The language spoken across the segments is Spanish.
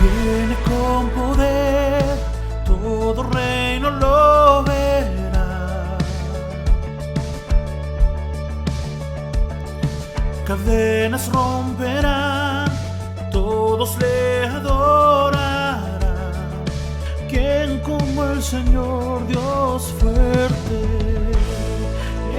Viene con poder, todo reino lo verá. Cadenas romperán, todos le adorarán. ¿Quién como el Señor Dios fuerte?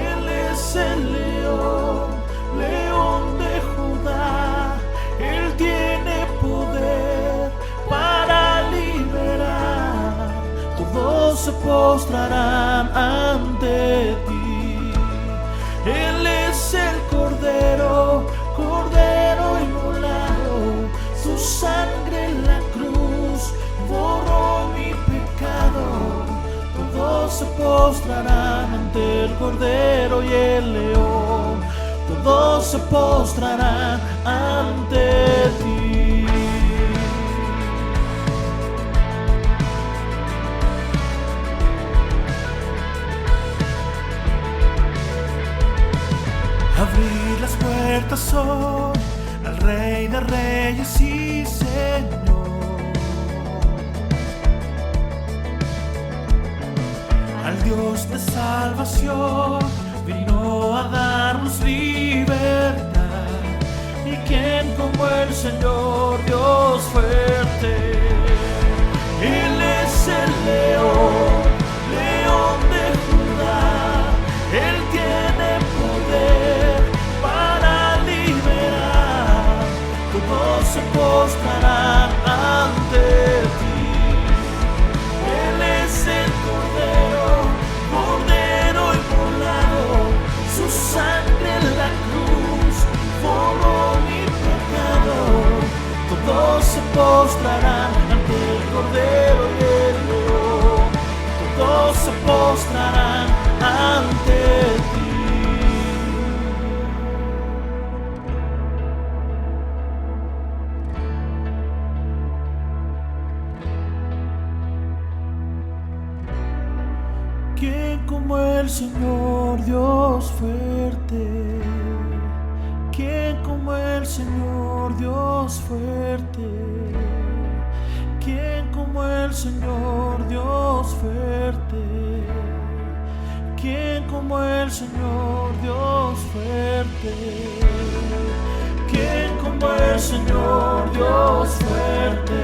Él es el león, león de Judá. Él tiene poder para liberar. Todos se postrarán ante ti. Él es el Cordero, Cordero inmolado. Su sangre en la cruz borró mi pecado. Todos se postrarán ante el Cordero y el León. Todos se postrarán ante ti. Abrir las puertas hoy al Rey de Reyes y Señor, al Dios de salvación. Vino a darnos libertad. ¿Y quién como el Señor Dios fuerte? Él es el león, león de Judá. Él tiene poder para liberar. Todos se postrarán ante ti. Él es el Cordero, Cordero inmolado. Su sangre en la cruz borró mi pecado. Todos se postrarán ante el Cordero y el León. Todos se postrarán ante ti. ¿Quién como el Señor Dios fuerte? ¿Quién como el Señor Dios fuerte? ¿Quién como el Señor Dios fuerte? ¿Quién como el Señor Dios fuerte? ¿Quién como el Señor Dios fuerte?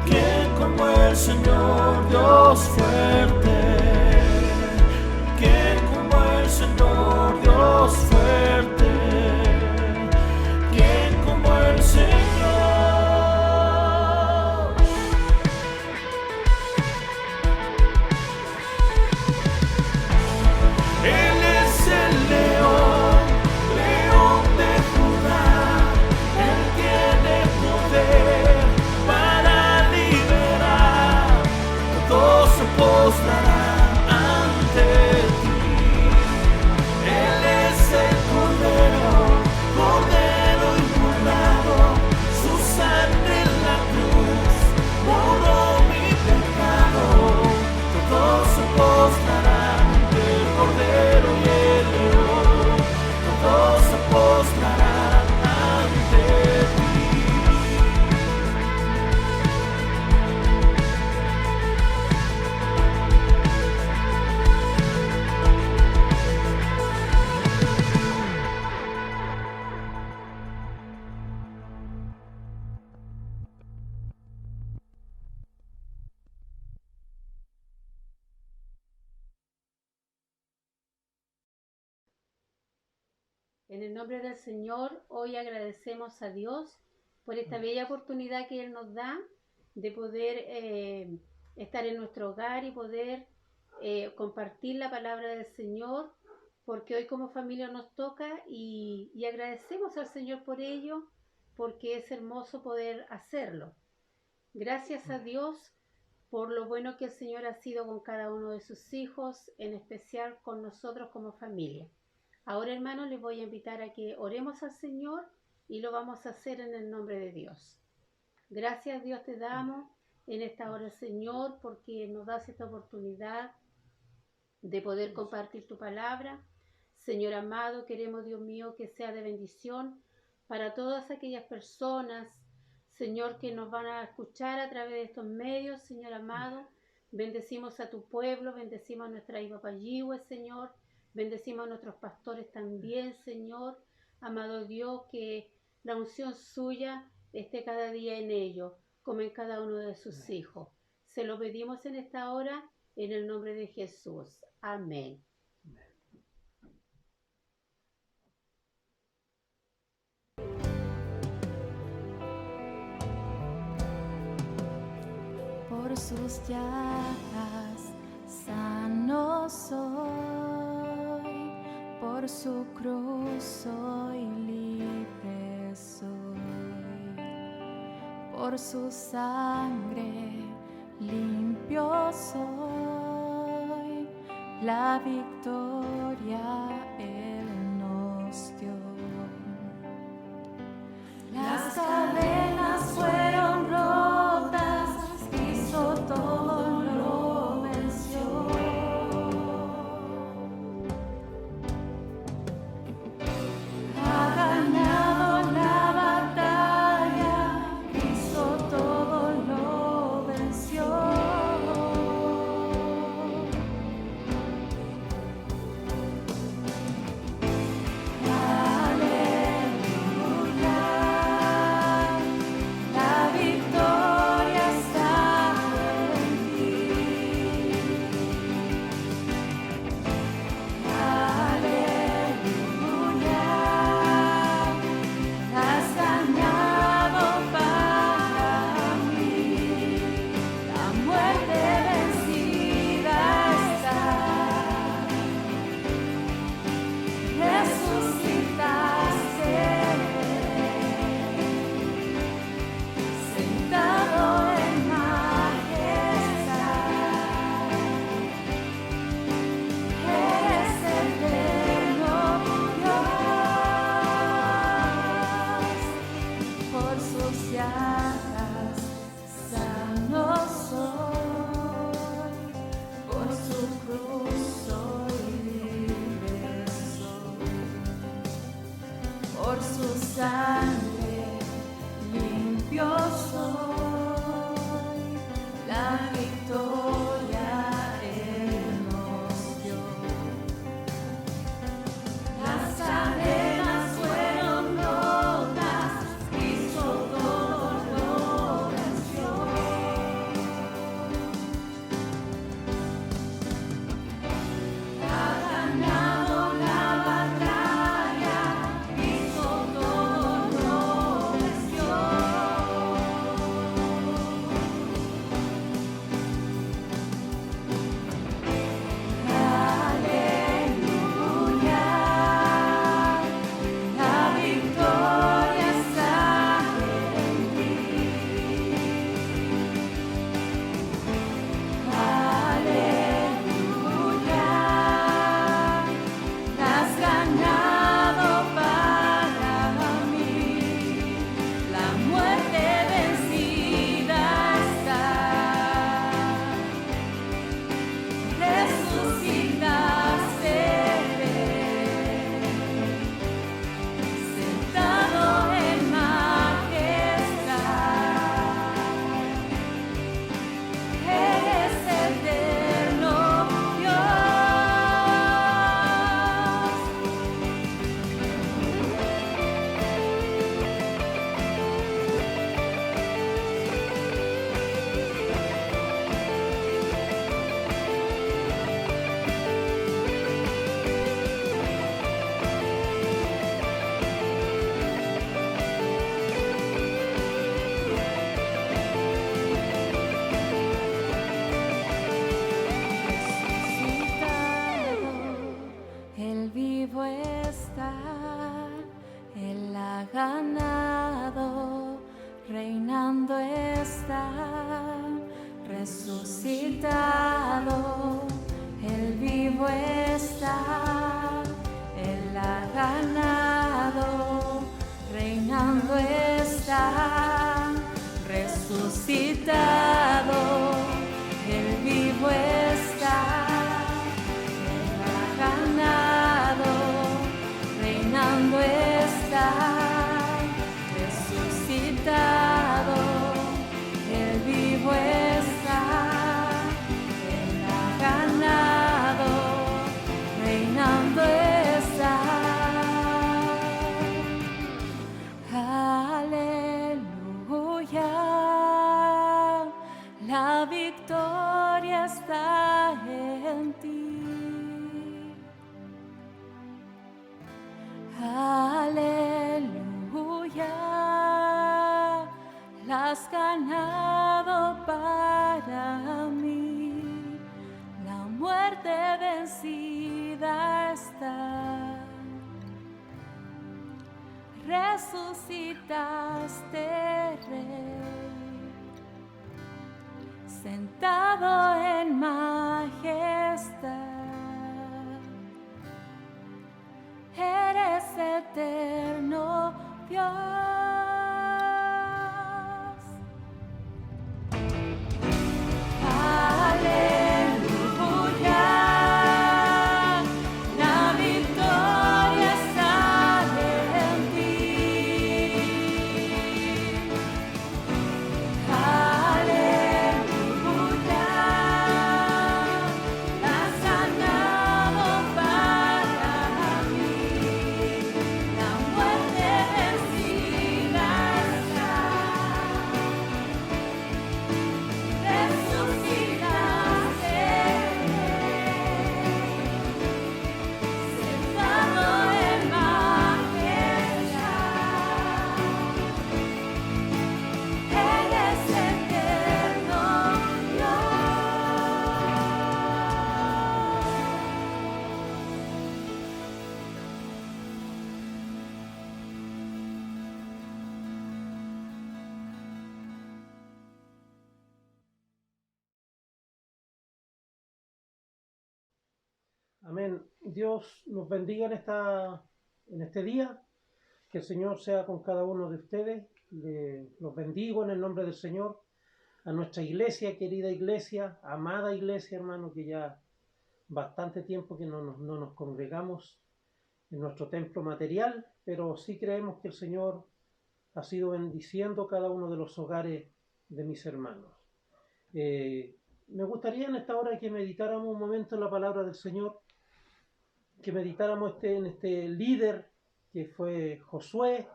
¿Quién como el Señor Dios fuerte? ¿Quién como el Señor Dios fuerte? ¿Quién como el Señor? En el nombre del Señor, hoy agradecemos a Dios por esta bella oportunidad que Él nos da de poder estar en nuestro hogar y poder compartir la palabra del Señor, porque hoy como familia nos toca y agradecemos al Señor por ello, porque es hermoso poder hacerlo. Gracias a Dios por lo bueno que el Señor ha sido con cada uno de sus hijos, en especial con nosotros como familia. Ahora, hermanos, les voy a invitar a que oremos al Señor y lo vamos a hacer en el nombre de Dios. Gracias, Dios, te damos en esta hora, Señor, porque nos das esta oportunidad de poder compartir tu palabra. Señor amado, queremos, Dios mío, que sea de bendición para todas aquellas personas, Señor, que nos van a escuchar a través de estos medios, Señor amado. Bendecimos a tu pueblo, bendecimos a nuestra Ipapayihue, Señor. Bendecimos a nuestros pastores también, Señor. Amado Dios, que la unción suya esté cada día en ellos, como en cada uno de sus hijos. Se lo pedimos en esta hora, en el nombre de Jesús. Amén. Por sus llagas sano soy, por su cruz soy libre soy, por su sangre limpio soy, la victoria Él nos dio. Las cadenas fueron rotas, Cristo todo lo venció. Ha ganado la batalla, Cristo todo lo venció. La victoria está en ti. Aleluya, has ganado para mí. La muerte vencida está. Resucitaste. Sentado en majestad, eres eterno Dios, por sus llagas sano soy, por su cruz soy libre soy, por su sangre limpio soy, la victoria Él nos dio. Las cadenas fueron rotas, Cristo todo lo venció. Ha ganado la batalla, Cristo todo vivo está, Él ha ganado, reinando está, resucitado, Él vivo está, Él ha ganado, reinando está, resucitado, Él vivo está, Él ha ganado, reinando está, resucitado, Él vivo está, Él ha ganado, reinando está. Aleluya, la victoria está en ti. Aleluya, la has ganado para mí. La muerte vencida está. Resucitaste, Rey, sentado en majestad. Eres eterno, Dios. Aleluya, la victoria está en ti. Aleluya, la has ganado para mí. La muerte vencida está. Resucitaste, sentado en majestad. Eres eterno, Dios. Amén. Dios nos bendiga en este día. Que el Señor sea con cada uno de ustedes. Los bendigo en el nombre del Señor. A nuestra iglesia, querida iglesia, amada iglesia, hermano, que ya bastante tiempo que no nos congregamos en nuestro templo material, pero sí creemos que el Señor ha sido bendiciendo cada uno de los hogares de mis hermanos. Me gustaría en esta hora que meditáramos un momento en la palabra del Señor, que meditáramos en este líder que fue Josué,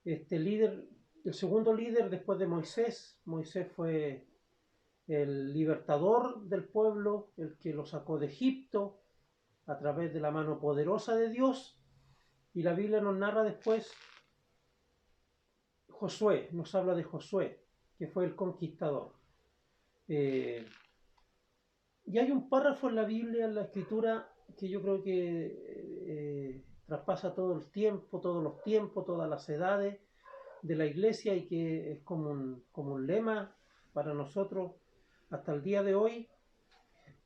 este líder, el segundo líder después de Moisés. Moisés fue el libertador del pueblo, el que lo sacó de Egipto a través de la mano poderosa de Dios, y la Biblia nos narra después Josué, nos habla de Josué, que fue el conquistador. Y hay un párrafo en la Biblia, en la Escritura, que yo creo que traspasa todo el tiempo, todos los tiempos, todas las edades de la iglesia, y que es como un lema para nosotros hasta el día de hoy.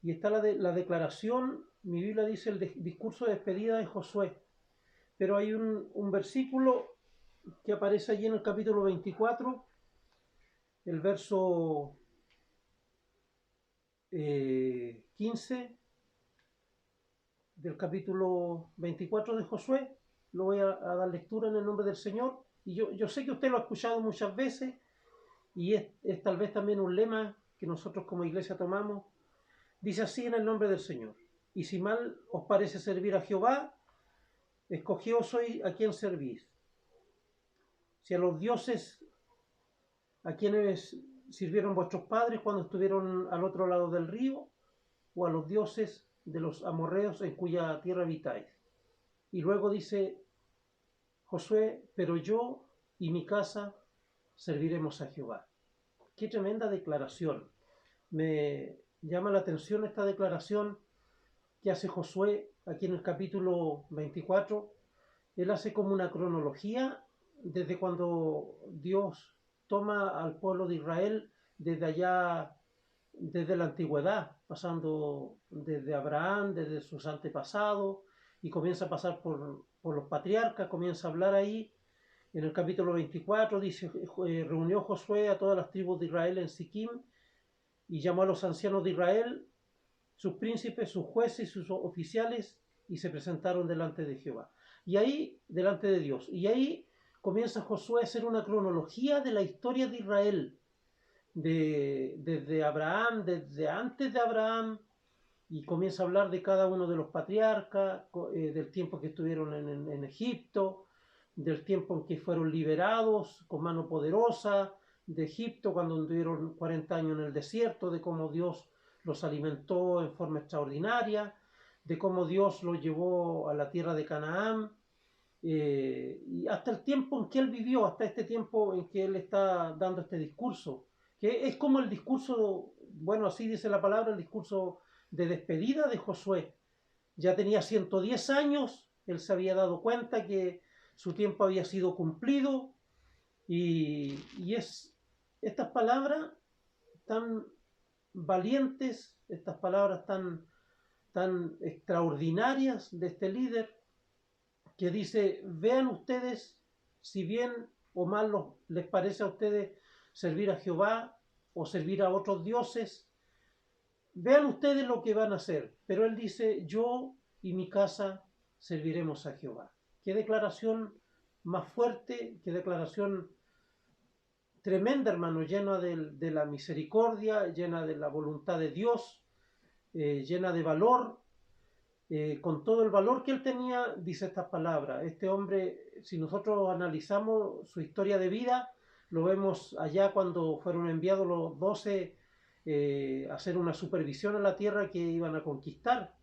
Y está la declaración, mi Biblia dice el discurso de despedida de Josué, pero hay un versículo que aparece allí en el capítulo 24, el verso 15 del capítulo 24 de Josué. Lo voy a dar lectura en el nombre del Señor, y yo sé que usted lo ha escuchado muchas veces, y es tal vez también un lema que nosotros como iglesia tomamos. Dice así en el nombre del Señor: y si mal os parece servir a Jehová, escogíos hoy a quién servís, si a los dioses a quienes sirvieron vuestros padres cuando estuvieron al otro lado del río, o a los dioses de los amorreos en cuya tierra habitáis. Y luego dice Josué: pero yo y mi casa serviremos a Jehová. Qué tremenda declaración. Me llama la atención esta declaración que hace Josué aquí en el capítulo 24, él hace como una cronología desde cuando Dios toma al pueblo de Israel desde allá, desde la antigüedad, pasando desde Abraham, desde sus antepasados, y comienza a pasar por los patriarcas, comienza a hablar ahí. En el capítulo 24 dice, reunió Josué a todas las tribus de Israel en Siquim y llamó a los ancianos de Israel, sus príncipes, sus jueces y sus oficiales, y se presentaron delante de Jehová. Y ahí, delante de Dios. Y ahí comienza Josué a hacer una cronología de la historia de Israel, desde Abraham, desde antes de Abraham, y comienza a hablar de cada uno de los patriarcas, del tiempo que estuvieron en Egipto, del tiempo en que fueron liberados con mano poderosa de Egipto, cuando estuvieron 40 años en el desierto, de cómo Dios los alimentó en forma extraordinaria, de cómo Dios los llevó a la tierra de Canaán, y hasta el tiempo en que él vivió, hasta este tiempo en que él está dando este discurso, que es como el discurso, bueno, así dice la palabra, el discurso de despedida de Josué. Ya tenía 110 años, él se había dado cuenta que su tiempo había sido cumplido, y estas palabras tan valientes, estas palabras tan extraordinarias de este líder, que dice, vean ustedes si bien o mal les parece a ustedes servir a Jehová o servir a otros dioses, vean ustedes lo que van a hacer. Pero él dice, yo y mi casa serviremos a Jehová. Qué declaración más fuerte, qué declaración tremenda, hermano, llena de la misericordia, llena de la voluntad de Dios, llena de valor. Con todo el valor que él tenía, dice estas palabras. Este hombre, si nosotros analizamos su historia de vida, lo vemos allá cuando fueron enviados los 12 a hacer una supervisión en la tierra que iban a conquistar.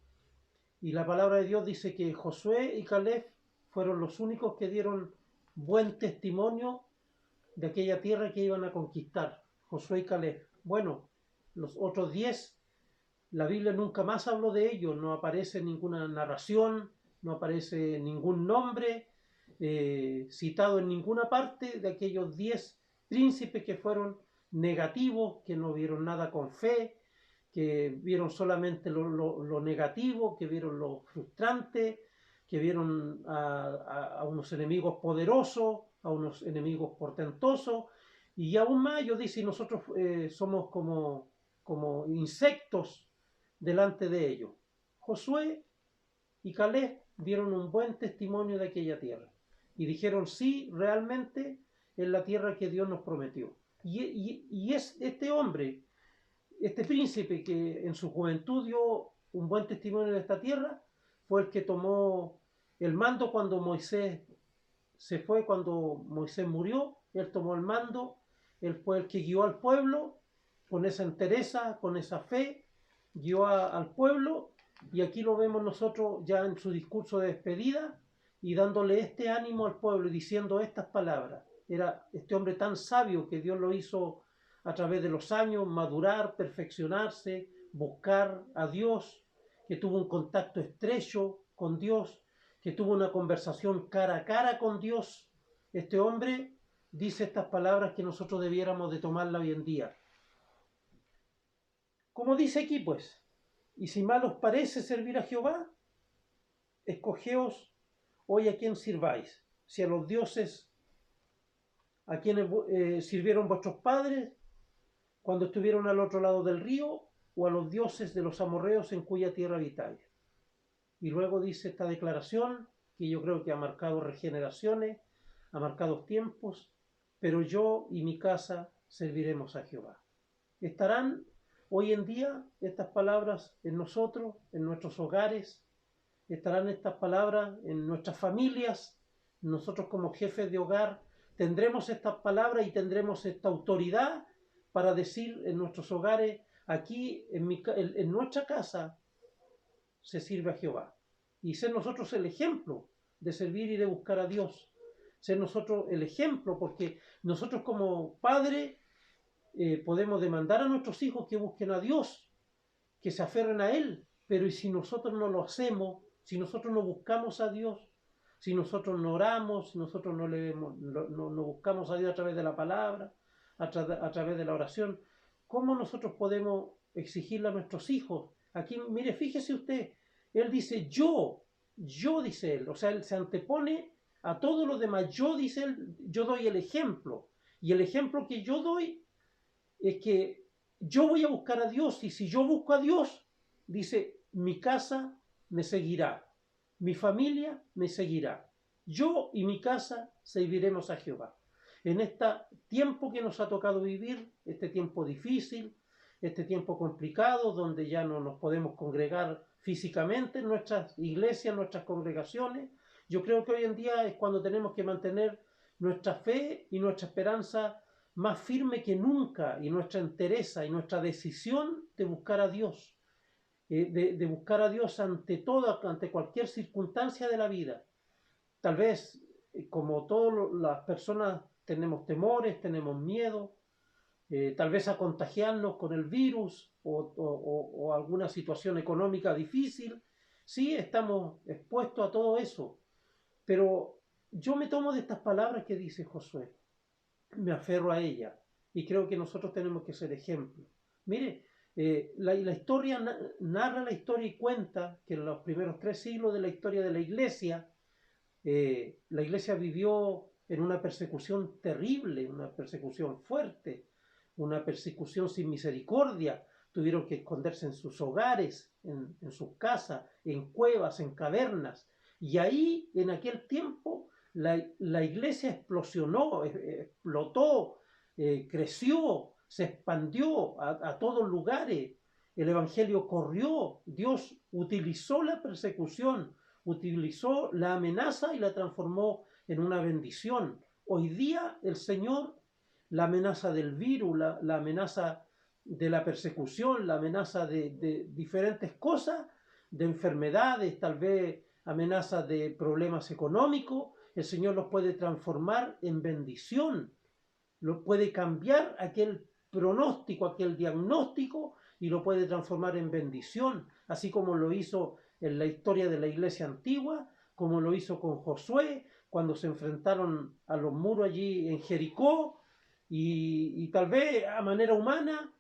Y la palabra de Dios dice que Josué y Caleb fueron los únicos que dieron buen testimonio de aquella tierra que iban a conquistar. Josué y Caleb. Bueno, los otros 10, la Biblia nunca más habló de ellos, no aparece ninguna narración, no aparece ningún nombre citado en ninguna parte de aquellos 10 príncipes que fueron negativos, que no vieron nada con fe, que vieron solamente lo negativo, que vieron lo frustrante, que vieron a unos enemigos poderosos, a unos enemigos portentosos, y aún más ellos dicen, nosotros somos como insectos delante de ellos. Josué y Caleb dieron un buen testimonio de aquella tierra y dijeron, sí, realmente es la tierra que Dios nos prometió. Y es este hombre, este príncipe que en su juventud dio un buen testimonio de esta tierra, fue el que tomó el mando cuando Moisés se fue, cuando Moisés murió. Él tomó el mando, él fue el que guió al pueblo con esa entereza, con esa fe, guió al pueblo, y aquí lo vemos nosotros ya en su discurso de despedida y dándole este ánimo al pueblo y diciendo estas palabras. Era este hombre tan sabio que Dios lo hizo a través de los años madurar, perfeccionarse, buscar a Dios, que tuvo un contacto estrecho con Dios, que tuvo una conversación cara a cara con Dios. Este hombre dice estas palabras que nosotros debiéramos de tomarla hoy en día. Como dice aquí, pues, y si mal os parece servir a Jehová, escogeos hoy a quién sirváis, si a los dioses a quienes sirvieron vuestros padres cuando estuvieron al otro lado del río, o a los dioses de los amorreos en cuya tierra habitáis. Y luego dice esta declaración, que yo creo que ha marcado regeneraciones, ha marcado tiempos, pero yo y mi casa serviremos a Jehová. ¿Estarán hoy en día estas palabras en nosotros, en nuestros hogares? ¿Estarán estas palabras en nuestras familias? Nosotros como jefes de hogar tendremos estas palabras y tendremos esta autoridad para decir en nuestros hogares, aquí en nuestra casa se sirve a Jehová. Y ser nosotros el ejemplo de servir y de buscar a Dios. Ser nosotros el ejemplo, porque nosotros como padres podemos demandar a nuestros hijos que busquen a Dios, que se aferren a Él, pero ¿y si nosotros no lo hacemos? Si nosotros no buscamos a Dios, si nosotros no oramos, si nosotros no leemos, no buscamos a Dios a través de la palabra, a través de la oración, ¿cómo nosotros podemos exigirle a nuestros hijos? Aquí, mire, fíjese usted, él dice yo, dice él, o sea, él se antepone a todos los demás, yo, dice él, yo doy el ejemplo, y el ejemplo que yo doy es que yo voy a buscar a Dios, y si yo busco a Dios, dice, mi casa me seguirá, mi familia me seguirá, yo y mi casa serviremos a Jehová. En este tiempo que nos ha tocado vivir, este tiempo difícil, este tiempo complicado, donde ya no nos podemos congregar físicamente en nuestras iglesias, en nuestras congregaciones, yo creo que hoy en día es cuando tenemos que mantener nuestra fe y nuestra esperanza más firme que nunca, y nuestra entereza y nuestra decisión de buscar a Dios, de buscar a Dios ante todo, ante cualquier circunstancia de la vida. Tal vez, como todas las personas, tenemos temores, tenemos miedo, tal vez a contagiarnos con el virus o alguna situación económica difícil. Sí, estamos expuestos a todo eso, pero yo me tomo de estas palabras que dice Josué, me aferro a ella, y creo que nosotros tenemos que ser ejemplo. Mire, la historia narra la historia y cuenta que en los primeros 3 siglos de la historia de la iglesia vivió en una persecución terrible, una persecución fuerte, una persecución sin misericordia. Tuvieron que esconderse en sus hogares, en sus casas, en cuevas, en cavernas. Y ahí, en aquel tiempo, la iglesia explosionó, explotó, creció, se expandió a todos lugares. El evangelio corrió. Dios utilizó la persecución, utilizó la amenaza y la transformó en una bendición. Hoy día el Señor, la amenaza del virus, la amenaza de la persecución, la amenaza de diferentes cosas, de enfermedades, tal vez amenazas de problemas económicos, el Señor los puede transformar en bendición, lo puede cambiar aquel pronóstico, aquel diagnóstico, y lo puede transformar en bendición, así como lo hizo en la historia de la iglesia antigua, como lo hizo con Josué, cuando se enfrentaron a los muros allí en Jericó, y tal vez a manera humana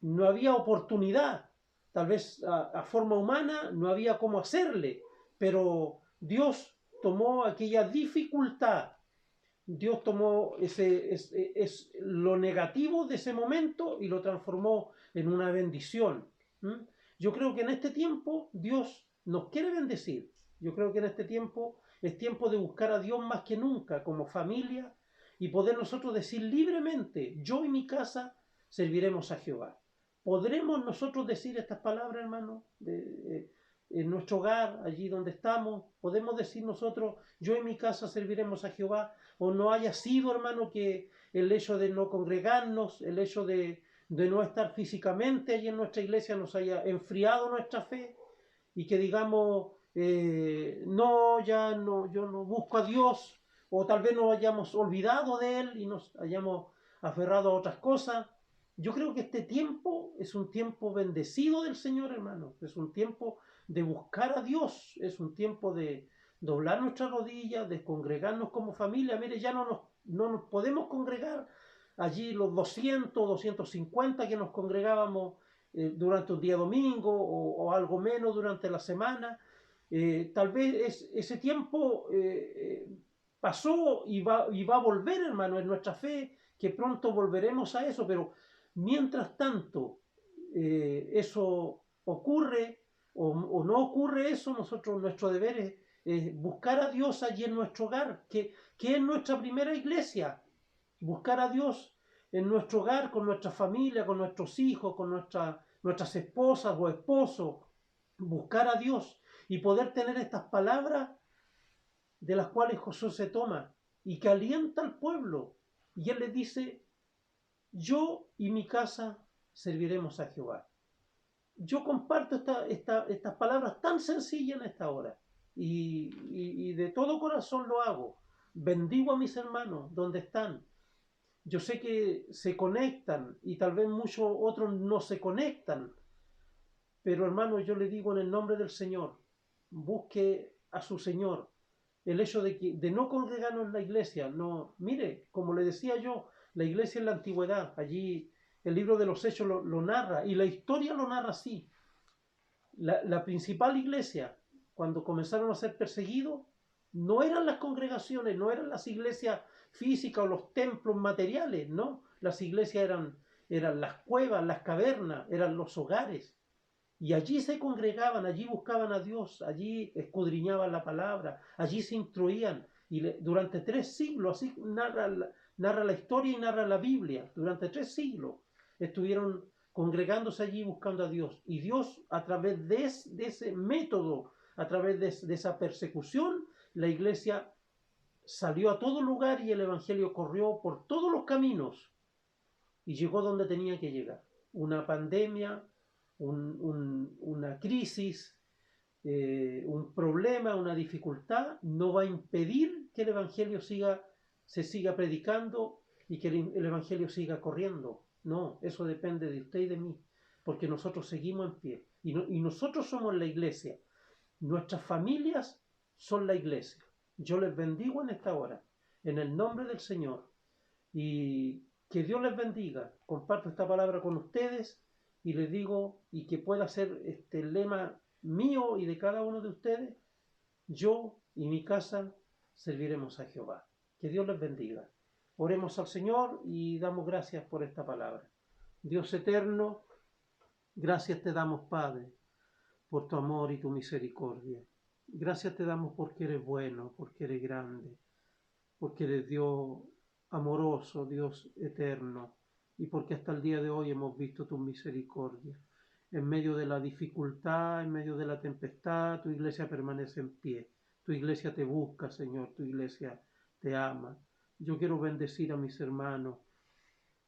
no había oportunidad, tal vez a forma humana no había cómo hacerle, pero Dios tomó aquella dificultad, Dios tomó lo negativo de ese momento y lo transformó en una bendición. Yo creo que en este tiempo Dios nos quiere bendecir. Yo creo que en este tiempo es tiempo de buscar a Dios más que nunca como familia, y poder nosotros decir libremente, yo y mi casa serviremos a Jehová. ¿Podremos nosotros decir estas palabras, hermano, en nuestro hogar, allí donde estamos? ¿Podemos decir nosotros, yo y mi casa serviremos a Jehová? ¿O no haya sido, hermano, que el hecho de no congregarnos, el hecho de no estar físicamente allí en nuestra iglesia nos haya enfriado nuestra fe, y que digamos, no, ya no, yo no busco a Dios, o tal vez nos hayamos olvidado de Él y nos hayamos aferrado a otras cosas? Yo creo que este tiempo es un tiempo bendecido del Señor, hermano. Es un tiempo de buscar a Dios, es un tiempo de doblar nuestras rodillas, de congregarnos como familia. Mire, ya no nos podemos congregar allí los 200, 250 que nos congregábamos durante un día domingo, o algo menos durante la semana. Tal vez ese tiempo pasó y va a volver, hermano, en nuestra fe, que pronto volveremos a eso, pero mientras tanto eso ocurre o no ocurre eso, nuestro deber es buscar a Dios allí en nuestro hogar, que es nuestra primera iglesia. Buscar a Dios en nuestro hogar, con nuestra familia, con nuestros hijos, con nuestras esposas o esposos. Buscar a Dios y poder tener estas palabras de las cuales Josué se toma y que alienta al pueblo. Y él le dice, yo y mi casa serviremos a Jehová. Yo comparto estas palabras tan sencillas en esta hora, y de todo corazón lo hago. Bendigo a mis hermanos donde están. Yo sé que se conectan y tal vez muchos otros no se conectan, pero hermano, yo le digo en el nombre del Señor, busque a su Señor. El hecho de no congregarnos en la iglesia, no, mire, como le decía yo, la iglesia en la antigüedad, allí el libro de los Hechos lo narra, y la historia lo narra así. La principal iglesia, cuando comenzaron a ser perseguidos, no eran las congregaciones, no eran las iglesias físicas o los templos materiales, no. Las iglesias eran las cuevas, las cavernas, eran los hogares. Y allí se congregaban, allí buscaban a Dios, allí escudriñaban la palabra, allí se instruían. Y durante 3 siglos, así narra la historia y narra la Biblia, durante 3 siglos estuvieron congregándose allí buscando a Dios. Y Dios, a través de ese método, a través de esa persecución, la iglesia salió a todo lugar y el evangelio corrió por todos los caminos y llegó donde tenía que llegar. Una pandemia, una crisis, un problema, una dificultad, no va a impedir que el evangelio se siga predicando y que el evangelio siga corriendo. No, eso depende de usted y de mí, porque nosotros seguimos en pie y nosotros somos la iglesia. Nuestras familias son la iglesia. Yo les bendigo en esta hora, en el nombre del Señor, y que Dios les bendiga. Comparto esta palabra con ustedes y les digo, y que pueda ser este lema mío y de cada uno de ustedes: yo y mi casa serviremos a Jehová. Que Dios les bendiga. Oremos al Señor y damos gracias por esta palabra. Dios eterno, gracias te damos, Padre, por tu amor y tu misericordia. Gracias te damos porque eres bueno, porque eres grande, porque eres Dios amoroso, Dios eterno, y porque hasta el día de hoy hemos visto tu misericordia. En medio de la dificultad, en medio de la tempestad, tu iglesia permanece en pie. Tu iglesia te busca, Señor, tu iglesia te ama. Yo quiero bendecir a mis hermanos,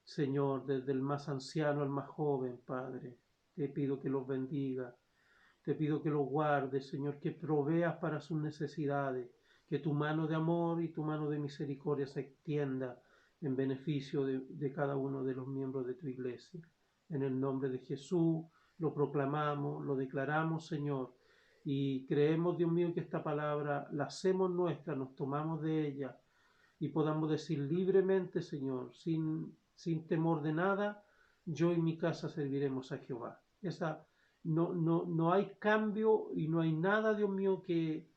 Señor, desde el más anciano al más joven, Padre. Te pido que los bendiga. Te pido que los guardes, Señor, que proveas para sus necesidades, que tu mano de amor y tu mano de misericordia se extienda en beneficio de cada uno de los miembros de tu iglesia. En el nombre de Jesús lo proclamamos, lo declaramos, Señor, y creemos, Dios mío, que esta palabra la hacemos nuestra, nos tomamos de ella y podamos decir libremente, Señor, sin temor de nada: yo y mi casa serviremos a Jehová. No hay cambio y no hay nada, Dios mío, que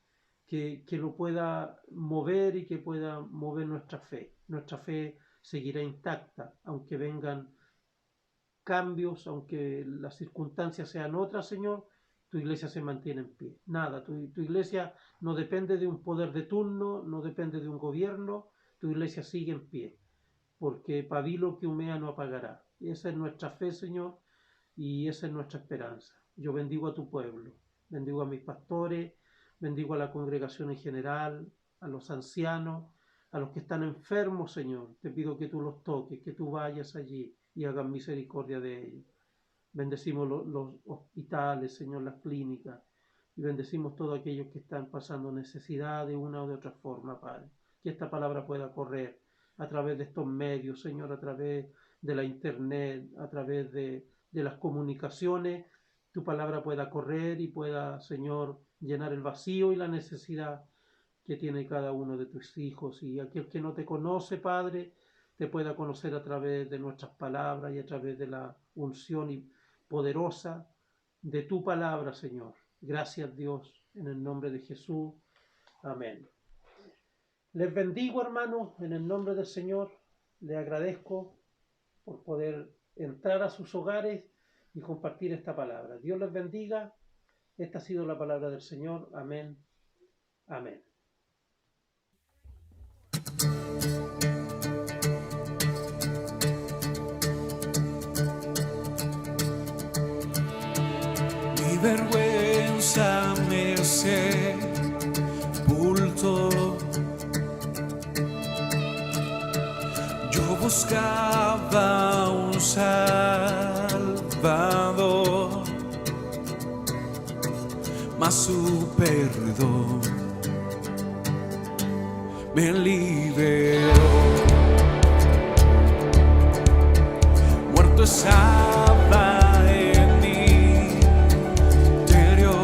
lo pueda mover y que pueda mover nuestra fe. Nuestra fe seguirá intacta, aunque vengan cambios, aunque las circunstancias sean otras, Señor. Tu iglesia se mantiene en pie. Nada, tu iglesia no depende de un poder de turno, no depende de un gobierno. Tu iglesia sigue en pie, porque pabilo que humea no apagará. Y esa es nuestra fe, Señor, y esa es nuestra esperanza. Yo bendigo a tu pueblo, bendigo a mis pastores, bendigo a la congregación en general, a los ancianos, a los que están enfermos, Señor. Te pido que tú los toques, que tú vayas allí y hagas misericordia de ellos. Bendecimos los hospitales, Señor, las clínicas, y bendecimos todos aquellos que están pasando necesidad de una o de otra forma, Padre. Que esta palabra pueda correr a través de estos medios, Señor, a través de la internet, a través de las comunicaciones. Tu palabra pueda correr y pueda, Señor, llenar el vacío y la necesidad que tiene cada uno de tus hijos. Y aquel que no te conoce, Padre, te pueda conocer a través de nuestras palabras y a través de la unción y poderosa de tu palabra, Señor. Gracias, Dios, en el nombre de Jesús. Amén. Les bendigo, hermanos, en el nombre del Señor. Les agradezco por poder entrar a sus hogares y compartir esta palabra. Dios les bendiga. Esta ha sido la palabra del Señor. Amén. Amén. Mi vergüenza me sepultó. Yo buscaba un Salvador, mas su perdón me liberó. Muerto estaba en mi interior,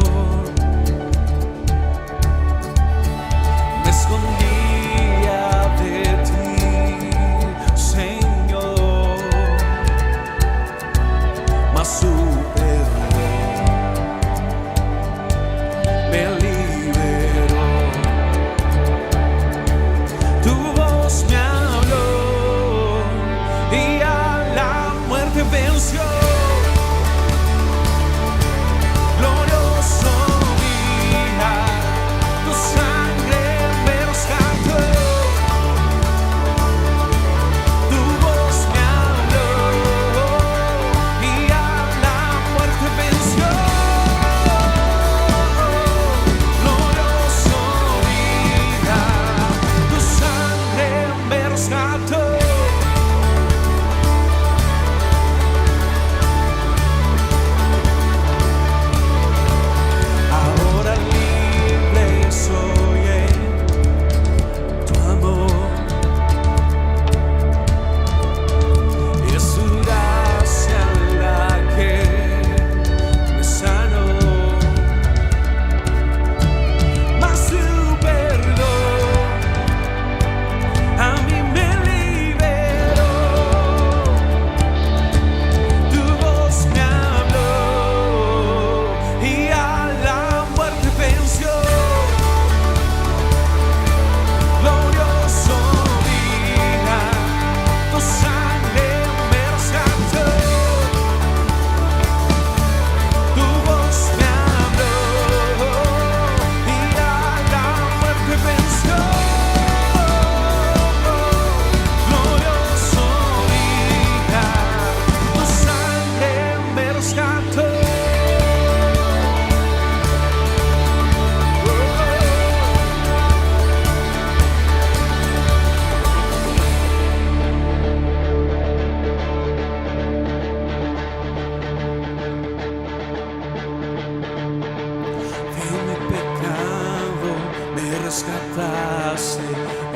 rescataste,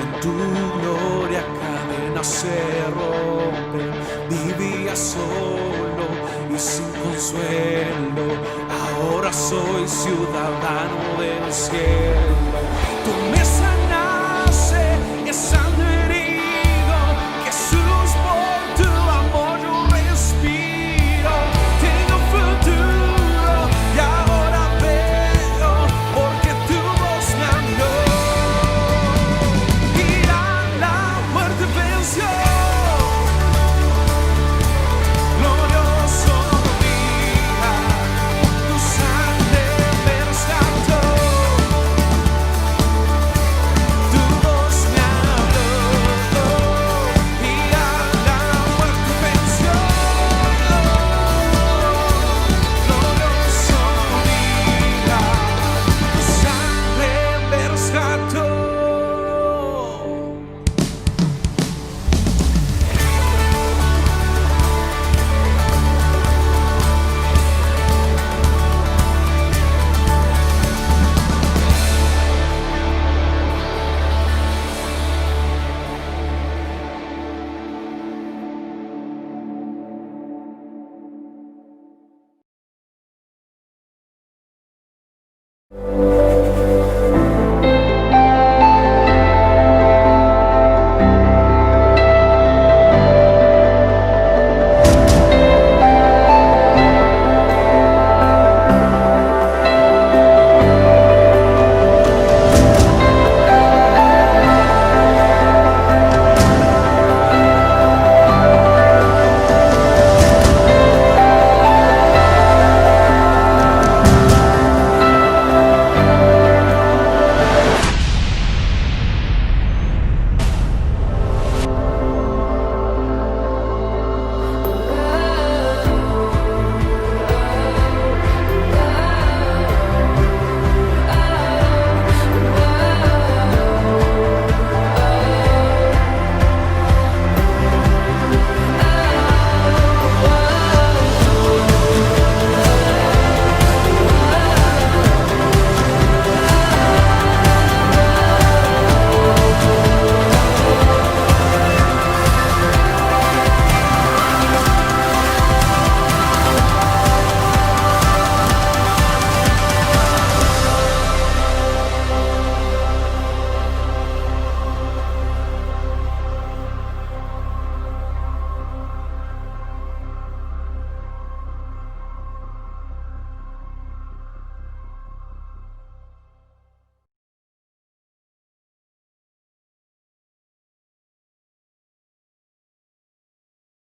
en tu gloria cadenas se rompen. Vivía solo y sin consuelo, ahora soy ciudadano del cielo.